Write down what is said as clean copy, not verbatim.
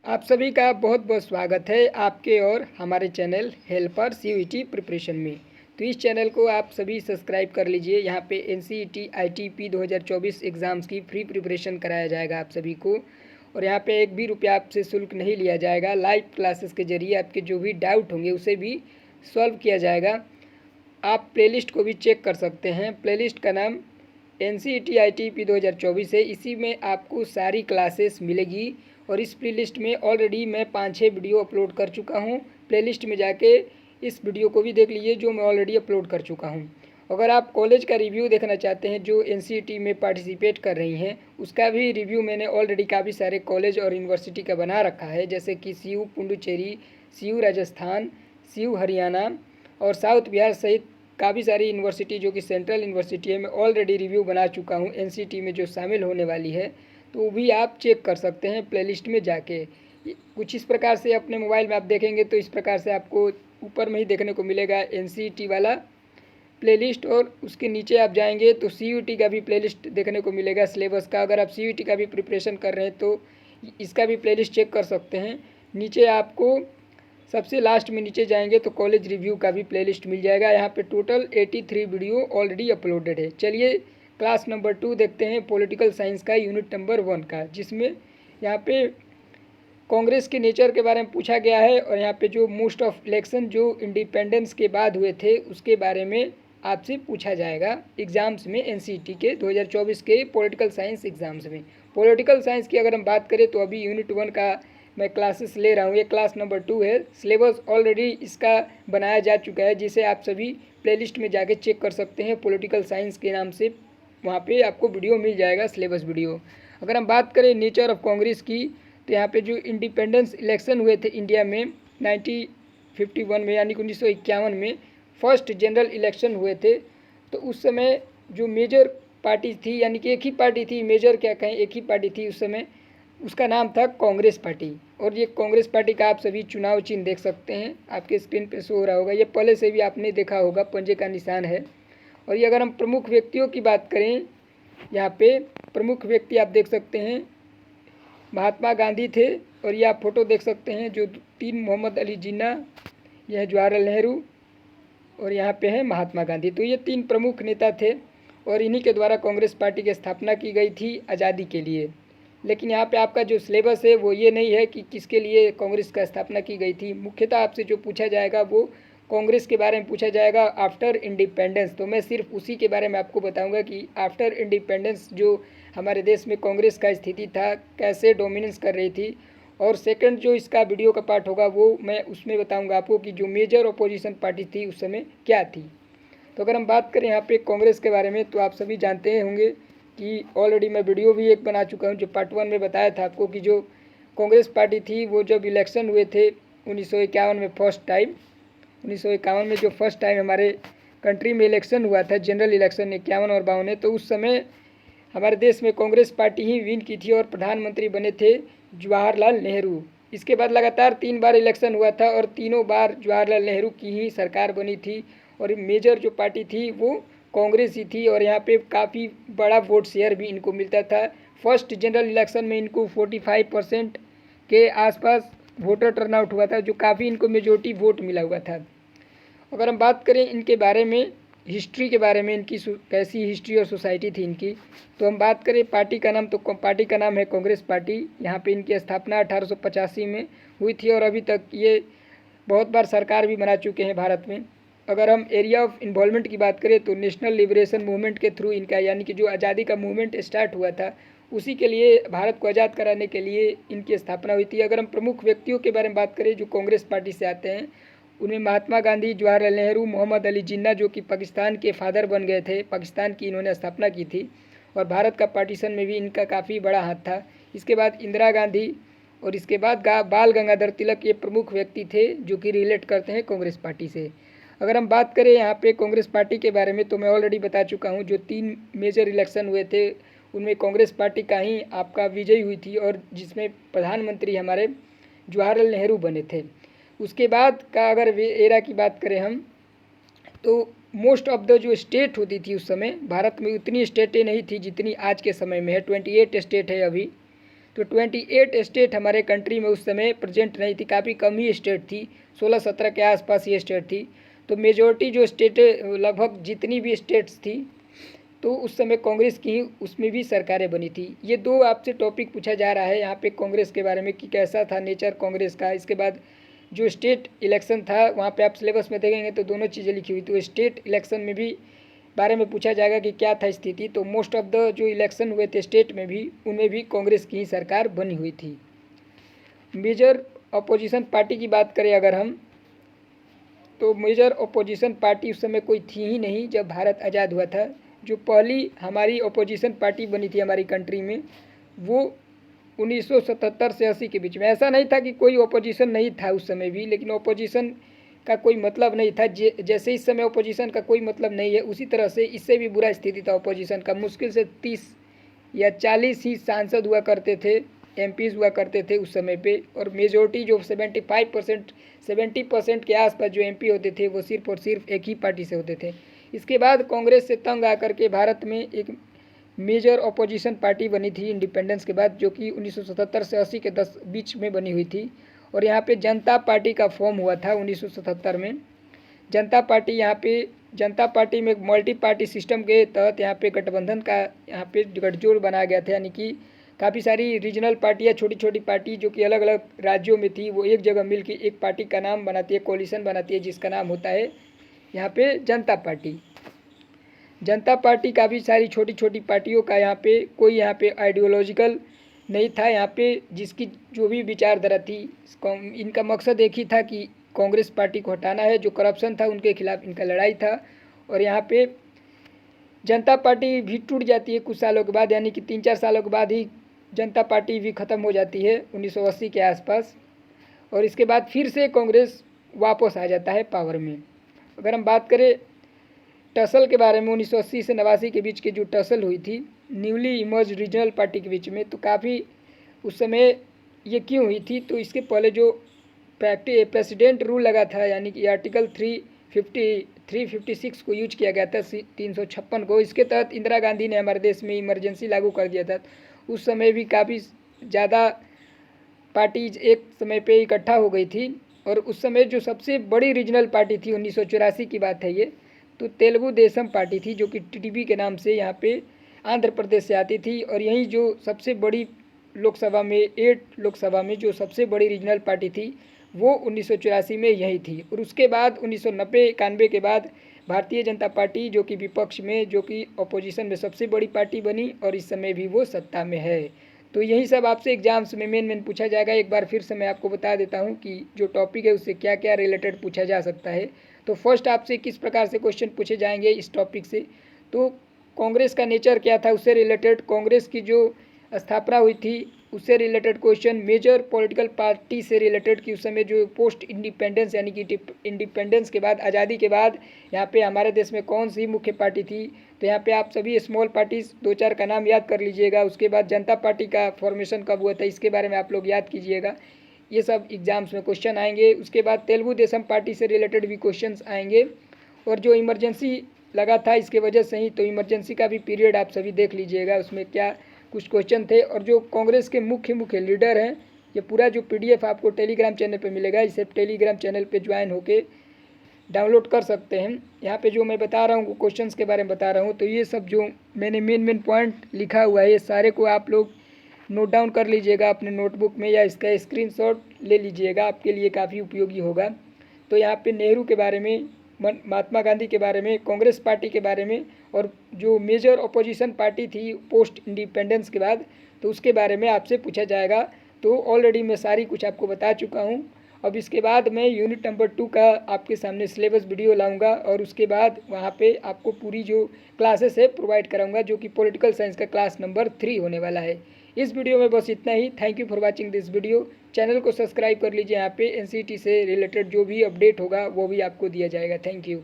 आप सभी का बहुत बहुत स्वागत है आपके और हमारे चैनल हेल्पर सीयूईटी प्रिपरेशन में। तो इस चैनल को आप सभी सब्सक्राइब कर लीजिए। यहाँ पे एनसीईटी आईटीपी 2024 एग्ज़ाम्स की फ्री प्रिपरेशन कराया जाएगा आप सभी को, और यहाँ पे एक भी रुपया आपसे शुल्क नहीं लिया जाएगा। लाइव क्लासेस के जरिए आपके जो भी डाउट होंगे उसे भी सॉल्व किया जाएगा। आप प्लेलिस्ट को भी चेक कर सकते हैं। प्लेलिस्ट का नाम एनसीईटी आईटीपी 2024 है। इसी में आपको सारी क्लासेस मिलेगी और इस प्लेलिस्ट में ऑलरेडी मैं 5-6 वीडियो अपलोड कर चुका हूँ। प्लेलिस्ट में जाके इस वीडियो को भी देख लीजिए जो मैं ऑलरेडी अपलोड कर चुका हूँ। अगर आप कॉलेज का रिव्यू देखना चाहते हैं जो एनसीईटी में पार्टिसिपेट कर रही हैं, उसका भी रिव्यू मैंने ऑलरेडी काफ़ी सारे कॉलेज और यूनिवर्सिटी का बना रखा है, जैसे कि CU Puducherry, CU Rajasthan, CU Haryana और साउथ बिहार सहित काफ़ी सारी यूनिवर्सिटी जो कि सेंट्रल यूनिवर्सिटी है, मैं ऑलरेडी रिव्यू बना चुका हूँ एनसीईटी में जो शामिल होने वाली है। तो वो भी आप चेक कर सकते हैं प्लेलिस्ट में जाके। कुछ इस प्रकार से अपने मोबाइल में आप देखेंगे तो इस प्रकार से आपको ऊपर में ही देखने को मिलेगा एनसीईटी वाला प्लेलिस्ट, और उसके नीचे आप जाएंगे तो सीयूईटी का भी प्लेलिस्ट देखने को मिलेगा सिलेबस का। अगर आप सीयूईटी का भी प्रिपरेशन कर रहे हैं तो इसका भी प्लेलिस्ट चेक कर सकते हैं। नीचे आपको सबसे लास्ट में नीचे जाएंगे तो कॉलेज रिव्यू का भी प्लेलिस्ट मिल जाएगा। यहाँ पे टोटल 83 वीडियो ऑलरेडी अपलोडेड है। चलिए क्लास नंबर 2 देखते हैं, पॉलिटिकल साइंस का यूनिट नंबर 1 का, जिसमें यहाँ पे कांग्रेस के नेचर के बारे में पूछा गया है और यहाँ पे जो मोस्ट ऑफ इलेक्शन जो इंडिपेंडेंस के बाद हुए थे उसके बारे में आपसे पूछा जाएगा एग्ज़ाम्स में, एनसीईटी के 2024 के पॉलिटिकल साइंस एग्ज़ाम्स में। पॉलिटिकल साइंस की अगर हम बात करें तो अभी यूनिट 1 का मैं क्लासेस ले रहा हूँ, ये क्लास नंबर 2 है। सिलेबस ऑलरेडी इसका बनाया जा चुका है, जिसे आप सभी प्लेलिस्ट में जाके चेक कर सकते हैं। पॉलिटिकल साइंस के नाम से वहाँ पे आपको वीडियो मिल जाएगा, सिलेबस वीडियो। अगर हम बात करें नेचर ऑफ कांग्रेस की तो यहाँ पे जो इंडिपेंडेंस इलेक्शन हुए थे इंडिया में 1951 में, यानी कि 1951 में फर्स्ट जनरल इलेक्शन हुए थे, तो उस समय जो मेजर पार्टी थी, यानी कि एक ही पार्टी थी, मेजर क्या कहें, एक ही पार्टी थी उस समय, उसका नाम था कांग्रेस पार्टी। और ये कांग्रेस पार्टी का आप सभी चुनाव चिन्ह देख सकते हैं, आपके स्क्रीन पे शो हो रहा होगा। ये पहले से भी आपने देखा होगा, पंजे का निशान है। और ये अगर हम प्रमुख व्यक्तियों की बात करें, यहाँ पे प्रमुख व्यक्ति आप देख सकते हैं महात्मा गांधी थे, और ये आप फोटो देख सकते हैं जो 3 मोहम्मद अली जिन्ना, यह जवाहरलाल नेहरू और यहाँ पे है महात्मा गांधी। तो ये 3 प्रमुख नेता थे और इन्हीं के द्वारा कांग्रेस पार्टी की स्थापना की गई थी आज़ादी के लिए। लेकिन यहाँ पे आपका जो सिलेबस है वो ये नहीं है कि किसके लिए कांग्रेस का स्थापना की गई थी। मुख्यतः आपसे जो पूछा जाएगा वो कांग्रेस के बारे में पूछा जाएगा आफ्टर इंडिपेंडेंस। तो मैं सिर्फ उसी के बारे में आपको बताऊंगा कि आफ्टर इंडिपेंडेंस जो हमारे देश में कांग्रेस का स्थिति था, कैसे डोमिनेंस कर रही थी। और सेकंड जो इसका वीडियो का पार्ट होगा वो मैं उसमें बताऊंगा आपको कि जो मेजर अपोजिशन पार्टी थी उस समय क्या थी। तो अगर हम बात करें यहाँ पे कांग्रेस के बारे में तो आप सभी जानते होंगे कि ऑलरेडी मैं वीडियो भी एक बना चुका हूँ, जो पार्ट 1 में बताया था आपको कि जो कांग्रेस पार्टी थी वो जब इलेक्शन हुए थे 1951 में, फर्स्ट टाइम 1951 में जो फर्स्ट टाइम हमारे कंट्री में इलेक्शन हुआ था, जनरल इलेक्शन 51 और 52, तो उस समय हमारे देश में कांग्रेस पार्टी ही विन की थी और प्रधानमंत्री बने थे जवाहरलाल नेहरू। इसके बाद लगातार 3 बार इलेक्शन हुआ था और तीनों बार जवाहरलाल नेहरू की ही सरकार बनी थी और मेजर जो पार्टी थी वो कांग्रेस ही थी। और यहाँ पे काफ़ी बड़ा वोट शेयर भी इनको मिलता था। फर्स्ट जनरल इलेक्शन में इनको 45% के आसपास वोटर टर्नआउट हुआ था, जो काफ़ी इनको मेजोरिटी वोट मिला हुआ था। अगर हम बात करें इनके बारे में, हिस्ट्री के बारे में, इनकी कैसी हिस्ट्री और सोसाइटी थी इनकी, तो हम बात करें पार्टी का नाम, तो पार्टी का नाम है कांग्रेस पार्टी। यहाँ पे इनकी स्थापना 1885 में हुई थी और अभी तक ये बहुत बार सरकार भी बना चुके हैं भारत में। अगर हम एरिया ऑफ इन्वॉल्वमेंट की बात करें तो नेशनल लिबरेशन मूवमेंट के थ्रू इनका, यानी कि जो आज़ादी का मूवमेंट स्टार्ट हुआ था उसी के लिए, भारत को आज़ाद कराने के लिए इनकी स्थापना हुई थी। अगर हम प्रमुख व्यक्तियों के बारे में बात करें जो कांग्रेस पार्टी से आते हैं, उनमें महात्मा गांधी, जवाहरलाल नेहरू, मोहम्मद अली जिन्ना जो कि पाकिस्तान के फादर बन गए थे, पाकिस्तान की इन्होंने स्थापना की थी और भारत का पार्टीशन में भी इनका काफ़ी बड़ा हाथ था। इसके बाद इंदिरा गांधी और इसके बाद बाल गंगाधर तिलक, ये प्रमुख व्यक्ति थे जो कि रिलेट करते हैं कांग्रेस पार्टी से। अगर हम बात करें यहाँ पे कांग्रेस पार्टी के बारे में तो मैं ऑलरेडी बता चुका हूँ, जो 3 मेजर इलेक्शन हुए थे उनमें कांग्रेस पार्टी का ही आपका विजय हुई थी और जिसमें प्रधानमंत्री हमारे जवाहरलाल नेहरू बने थे। उसके बाद का अगर एरा की बात करें हम, तो मोस्ट ऑफ द जो स्टेट होती थी उस समय भारत में, उतनी स्टेटें नहीं थी जितनी आज के समय में है। 28 स्टेट है अभी, तो 28 स्टेट हमारे कंट्री में उस समय प्रेजेंट नहीं थी, काफ़ी कम ही स्टेट थी, 16-17 के आसपास ये स्टेट थी। तो मेजॉरिटी जो स्टेट लगभग जितनी भी स्टेट्स थी तो उस समय कांग्रेस की ही उसमें भी सरकारें बनी थी। ये दो आपसे टॉपिक पूछा जा रहा है यहाँ पे कांग्रेस के बारे में कि कैसा था नेचर कांग्रेस का। इसके बाद जो स्टेट इलेक्शन था वहाँ पे आप सिलेबस में देखेंगे तो दोनों चीज़ें लिखी हुई, तो स्टेट इलेक्शन में भी बारे में पूछा जाएगा कि क्या था स्थिति। तो मोस्ट ऑफ द जो इलेक्शन हुए थे स्टेट में भी उनमें भी कांग्रेस की ही सरकार बनी हुई थी। मेजर अपोजिशन पार्टी की बात करें अगर हम, तो मेजर अपोजिशन पार्टी उस समय कोई थी ही नहीं जब भारत आज़ाद हुआ था। जो पहली हमारी अपोजिशन पार्टी बनी थी हमारी कंट्री में वो 1977 से 80 के बीच में। ऐसा नहीं था कि कोई अपोजिशन नहीं था उस समय भी, लेकिन अपोजिशन का कोई मतलब नहीं था। जैसे इस समय अपोजिशन का कोई मतलब नहीं है, उसी तरह से इससे भी बुरा स्थिति था अपोजिशन का। मुश्किल से 30 या 40 ही सांसद हुआ करते थे, एमपीज़ हुआ करते थे उस समय पे, और मेजोरिटी जो 75% 70% के आसपास जो एमपी होते थे वो सिर्फ और सिर्फ एक ही पार्टी से होते थे। इसके बाद कांग्रेस से तंग आकर के भारत में एक मेजर अपोजिशन पार्टी बनी थी इंडिपेंडेंस के बाद, जो कि 1977 से 80 के बीच में बनी हुई थी। और यहाँ पे जनता पार्टी का फॉर्म हुआ था 1977 में। जनता पार्टी जनता पार्टी में मल्टी पार्टी सिस्टम के तहत यहाँ पे गठबंधन का यहाँ पे गठजोड़ बनाया गया था, यानी कि काफ़ी सारी रीजनल पार्टियाँ, छोटी छोटी पार्टी जो कि अलग अलग राज्यों में थी, वो एक जगह मिल के एक पार्टी का नाम बनाती है, कोलिशन बनाती है, जिसका नाम होता है यहाँ पे जनता पार्टी। जनता पार्टी काफ़ी सारी छोटी छोटी पार्टियों का यहाँ पे कोई यहाँ पे आइडियोलॉजिकल नहीं था। यहाँ पे जिसकी जो भी विचारधारा थी, इनका मकसद एक ही था कि कांग्रेस पार्टी को हटाना है। जो करप्शन था उनके खिलाफ इनका लड़ाई था। और यहाँ पे जनता पार्टी भी टूट जाती है कुछ सालों के बाद, यानी कि 3-4 सालों के बाद ही जनता पार्टी भी ख़त्म हो जाती है 1980 के आसपास। और इसके बाद फिर से कांग्रेस वापस आ जाता है पावर में। अगर हम बात करें टसल के बारे में, 1980 से 89 के बीच की जो टसल हुई थी न्यूली इमर्ज रीजनल पार्टी के बीच में, तो काफ़ी उस समय ये क्यों हुई थी, तो इसके पहले जो प्रेसिडेंट रूल लगा था, यानी कि आर्टिकल 356 को यूज किया गया था, 356 को। इसके तहत इंदिरा गांधी ने हमारे देश में इमरजेंसी लागू कर दिया था। उस समय भी काफ़ी ज़्यादा पार्टीज एक समय पे इकट्ठा हो गई थी। और उस समय जो सबसे बड़ी रीजनल पार्टी थी, 1984 की बात है ये, तो तेलुगु देशम पार्टी थी, जो कि टीडीपी के नाम से यहाँ पे आंध्र प्रदेश से आती थी। और यही जो सबसे बड़ी लोकसभा में 8 लोकसभा में जो सबसे बड़ी रीजनल पार्टी थी वो 1984 में यही थी। और उसके बाद 1990-91 के बाद भारतीय जनता पार्टी, जो कि विपक्ष में, जो कि अपोजिशन में सबसे बड़ी पार्टी बनी, और इस समय भी वो सत्ता में है। तो यही सब आपसे एग्जाम्स में मेन पूछा जाएगा। एक बार फिर से मैं आपको बता देता हूँ कि जो टॉपिक है उससे क्या क्या रिलेटेड पूछा जा सकता है। तो फर्स्ट आपसे किस प्रकार से क्वेश्चन पूछे जाएंगे इस टॉपिक से, तो कांग्रेस का नेचर क्या था उससे रिलेटेड, कांग्रेस की जो स्थापना हुई थी उससे related question, major political party से रिलेटेड कि उस समय जो पोस्ट इंडिपेंडेंस, यानी कि इंडिपेंडेंस के बाद, आज़ादी के बाद यहाँ पे हमारे देश में कौन सी मुख्य पार्टी थी। तो यहाँ पे आप सभी स्मॉल पार्टीज 2-4 का नाम याद कर लीजिएगा। उसके बाद जनता पार्टी का फॉर्मेशन कब हुआ था, इसके बारे में आप लोग याद कीजिएगा। ये सब एग्जाम्स में क्वेश्चन आएंगे। उसके बाद तेलुगु देशम पार्टी से रिलेटेड भी क्वेश्चंस आएंगे। और जो इमरजेंसी लगा था इसके वजह से ही, तो इमरजेंसी का भी पीरियड आप सभी देख लीजिएगा, उसमें क्या कुछ क्वेश्चन थे। और जो कांग्रेस के मुख्य लीडर हैं, ये पूरा जो पीडीएफ आपको टेलीग्राम चैनल पे मिलेगा, इसे टेलीग्राम चैनल पे ज्वाइन होके डाउनलोड कर सकते हैं। यहाँ पे जो मैं बता रहा हूँ वो क्वेश्चंस के बारे में बता रहा हूँ। तो ये सब जो मैंने मेन पॉइंट लिखा हुआ है, ये सारे को आप लोग नोट डाउन कर लीजिएगा अपने नोटबुक में, या इसका स्क्रीनशॉट ले लीजिएगा, आपके लिए काफ़ी उपयोगी होगा। तो यहाँ पे नेहरू के बारे में, महात्मा गांधी के बारे में, कांग्रेस पार्टी के बारे में, और जो मेजर अपोजिशन पार्टी थी पोस्ट इंडिपेंडेंस के बाद, तो उसके बारे में आपसे पूछा जाएगा। तो ऑलरेडी मैं सारी कुछ आपको बता चुका हूँ। अब इसके बाद मैं यूनिट नंबर 2 का आपके सामने सिलेबस वीडियो लाऊंगा, और उसके बाद वहाँ पे आपको पूरी जो क्लासेस है प्रोवाइड कराऊंगा, जो कि पॉलिटिकल साइंस का क्लास नंबर 3 होने वाला है। इस वीडियो में बस इतना ही। Thank you for watching this video. Channel को सब्सक्राइब कर लीजिए, यहाँ पे एनसीईटी से रिलेटेड जो भी अपडेट होगा वो भी आपको दिया जाएगा। Thank you.